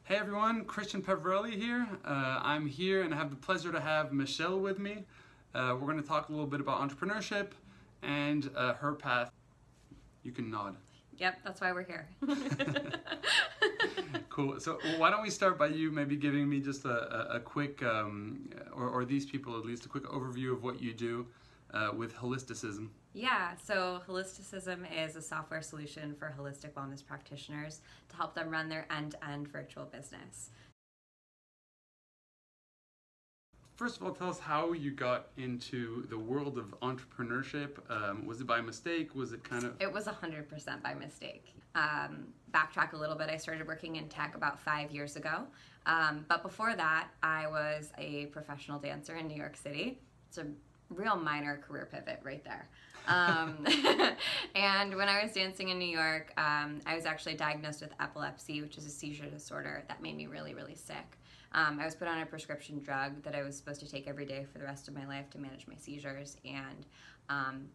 Hey everyone, Christian Peverelli here. I'm here and I have the pleasure to have Michelle with me. We're going to talk a little bit about entrepreneurship and her path. You can nod. Yep, that's why we're here. Cool. So why don't we start by you maybe giving me just a quick, or these people at least, a quick overview of what you do with Holisticism. Yeah, so Holisticism is a software solution for holistic wellness practitioners to help them run their end-to-end virtual business. First of all, tell us how you got into the world of entrepreneurship. Was it by mistake? Was it kind of... It was 100% by mistake. Backtrack a little bit, I started working in tech about 5 years ago. But before that, I was a professional dancer in New York City. It's a real minor career pivot right there. And when I was dancing in New York, I was actually diagnosed with epilepsy, which is a seizure disorder that made me really, really sick. I was put on a prescription drug that I was supposed to take every day for the rest of my life to manage my seizures, and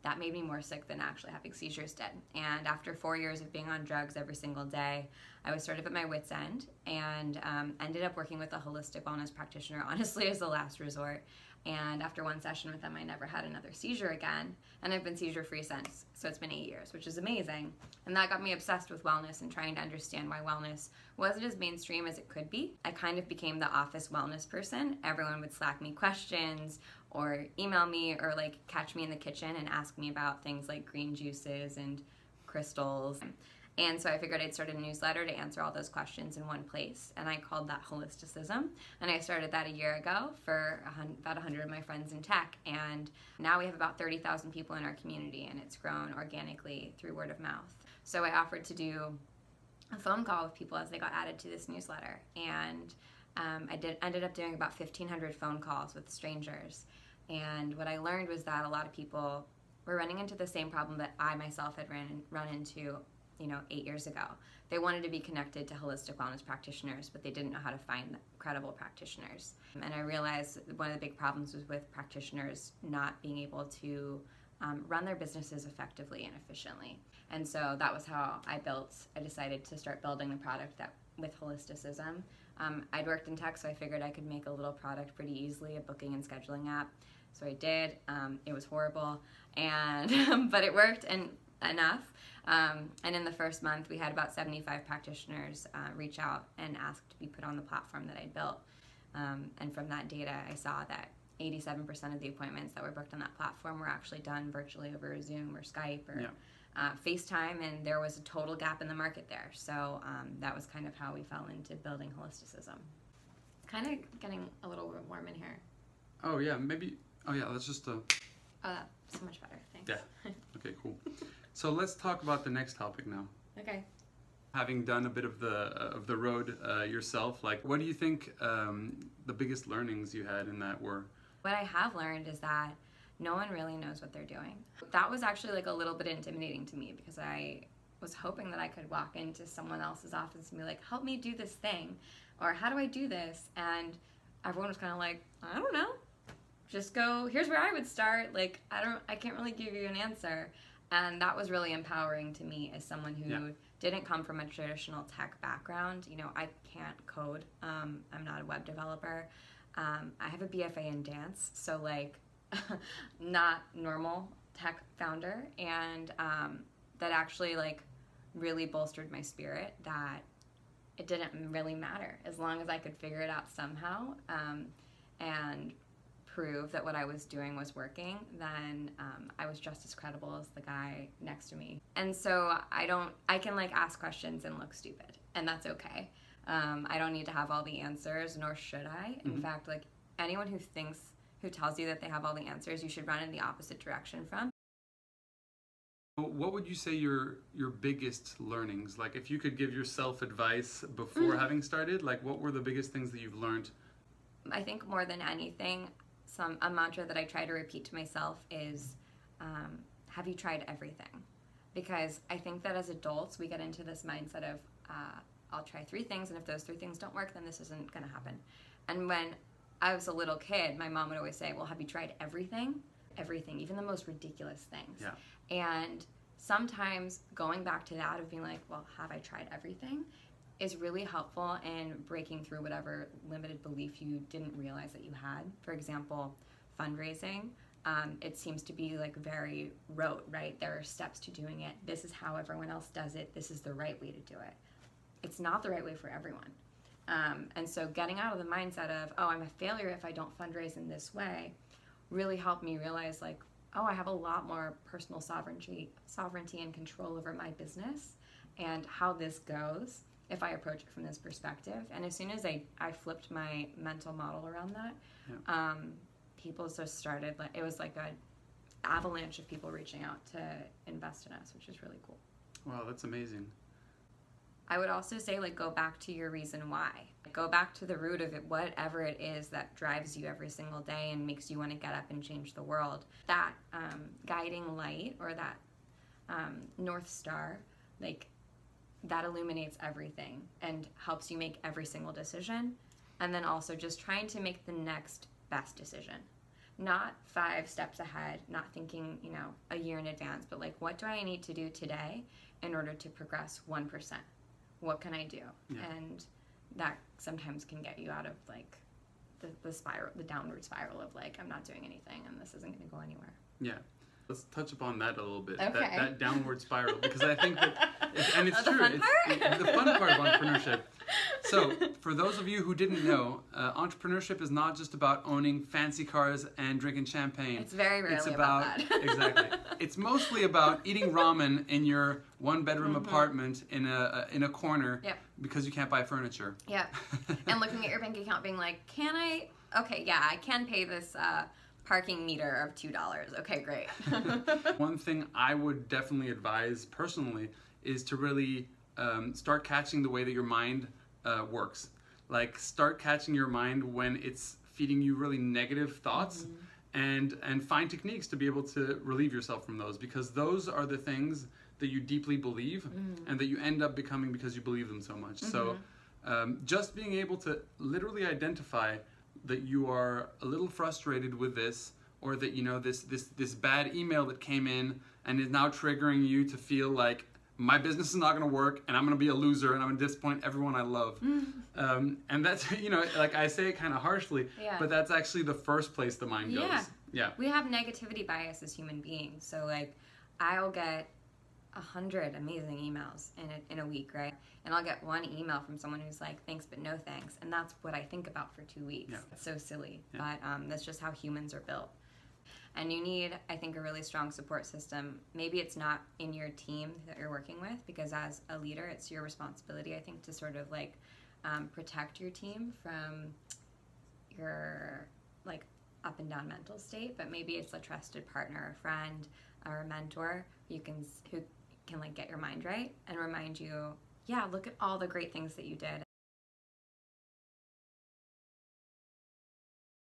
that made me more sick than actually having seizures did. And after 4 years of being on drugs every single day, I was sort of at my wit's end and ended up working with a holistic wellness practitioner, honestly, as a last resort. And after one session with them, I never had another seizure again, and I've been seizure-free since. So it's been 8 years, which is amazing. And that got me obsessed with wellness and trying to understand why wellness wasn't as mainstream as it could be. I kind of became the office wellness person. Everyone would Slack me questions or email me or like catch me in the kitchen and ask me about things like green juices and crystals. And so I figured I'd start a newsletter to answer all those questions in one place, and I called that Holisticism. And I started that a year ago for about 100 of my friends in tech, and now we have about 30,000 people in our community, and it's grown organically through word of mouth. So I offered to do a phone call with people as they got added to this newsletter, and I ended up doing about 1,500 phone calls with strangers. And what I learned was that a lot of people were running into the same problem that I myself had run into 8 years ago. They wanted to be connected to holistic wellness practitioners, but they didn't know how to find credible practitioners. And I realized one of the big problems was with practitioners not being able to run their businesses effectively and efficiently. And so that was how I decided to start building the product with Holisticism. I'd worked in tech, so I figured I could make a little product pretty easily, a booking and scheduling app. So I did. It was horrible, and but it worked enough. And in the first month, we had about 75 practitioners reach out and ask to be put on the platform that I built. And from that data, I saw that 87% of the appointments that were booked on that platform were actually done virtually over Zoom or Skype or FaceTime, and there was a total gap in the market there. So that was kind of how we fell into building Holisticism. Kind of getting a little bit warm in here. Oh yeah, maybe. Oh yeah, let's just. Oh, that's so much better. Thanks. Yeah. Okay. Cool. So let's talk about the next topic now. Okay. Having done a bit of the road yourself, like, what do you think the biggest learnings you had in that were? What I have learned is that no one really knows what they're doing. That was actually like a little bit intimidating to me, because I was hoping that I could walk into someone else's office and be like, help me do this thing, or how do I do this? And everyone was kind of like, I don't know, just go, here's where I would start. Like, I can't really give you an answer. And that was really empowering to me as someone who didn't come from a traditional tech background. I can't code. I'm not a web developer. I have a BFA in dance, so like not normal tech founder. And that actually like really bolstered my spirit that it didn't really matter as long as I could figure it out somehow and prove that what I was doing was working, then I was just as credible as the guy next to me. And so I can like ask questions and look stupid, and that's okay. I don't need to have all the answers, nor should I. In fact, like anyone who tells you that they have all the answers, you should run in the opposite direction from. What would you say your biggest learnings, like if you could give yourself advice before having started, like what were the biggest things that you've learned? I think more than anything, a mantra that I try to repeat to myself is, have you tried everything? Because I think that as adults, we get into this mindset of, I'll try 3 things, and if those 3 things don't work, then this isn't going to happen. And when I was a little kid, my mom would always say, well, have you tried everything? Everything, even the most ridiculous things. Yeah. And sometimes going back to that of being like, well, have I tried everything, is really helpful in breaking through whatever limited belief you didn't realize that you had. For example, fundraising. It seems to be like very rote, right? There are steps to doing it. This is how everyone else does it. This is the right way to do it. It's not the right way for everyone. And so getting out of the mindset of, oh, I'm a failure if I don't fundraise in this way, really helped me realize like, oh, I have a lot more personal sovereignty and control over my business and how this goes if I approach it from this perspective. And as soon as I flipped my mental model around that, yeah. People just started, like, it was like an avalanche of people reaching out to invest in us, which is really cool. Wow, that's amazing. I would also say, like, go back to your reason why. Go back to the root of it, whatever it is that drives you every single day and makes you want to get up and change the world. That guiding light, or that North Star, like, that illuminates everything and helps you make every single decision. And then also just trying to make the next best decision. Not 5 steps ahead, not thinking, a year in advance, but like, what do I need to do today in order to progress 1%? What can I do? Yeah. And that sometimes can get you out of like the spiral, the downward spiral of like, I'm not doing anything and this isn't going to go anywhere. Yeah. Let's touch upon that a little bit, okay. that downward spiral, because I think that, and it's true, it's the fun part of entrepreneurship. So, for those of you who didn't know, entrepreneurship is not just about owning fancy cars and drinking champagne. It's very rarely about that. Exactly. It's mostly about eating ramen in your 1-bedroom apartment in a corner, yep. because you can't buy furniture. Yeah. And looking at your bank account being like, I can pay this parking meter of $2. Okay, great. One thing I would definitely advise personally is to really start catching the way that your mind works. Like, start catching your mind when it's feeding you really negative thoughts, and find techniques to be able to relieve yourself from those, because those are the things that you deeply believe and that you end up becoming because you believe them so much. So just being able to literally identify that you are a little frustrated with this, or that this bad email that came in and is now triggering you to feel like, my business is not going to work and I'm going to be a loser and I'm going to disappoint everyone I love. And that's, like, I say it kind of harshly, yeah. but that's actually the first place the mind goes. Yeah. We have negativity bias as human beings. So like, I'll get 100 amazing emails in a week, right? And I'll get one email from someone who's like, thanks, but no thanks. And that's what I think about for 2 weeks. Yeah. It's so silly, but that's just how humans are built. And you need, I think, a really strong support system. Maybe it's not in your team that you're working with, because as a leader, it's your responsibility, I think, to sort of like protect your team from your like up and down mental state. But maybe it's a trusted partner, a friend, or a mentor who can like get your mind right and remind you, yeah, look at all the great things that you did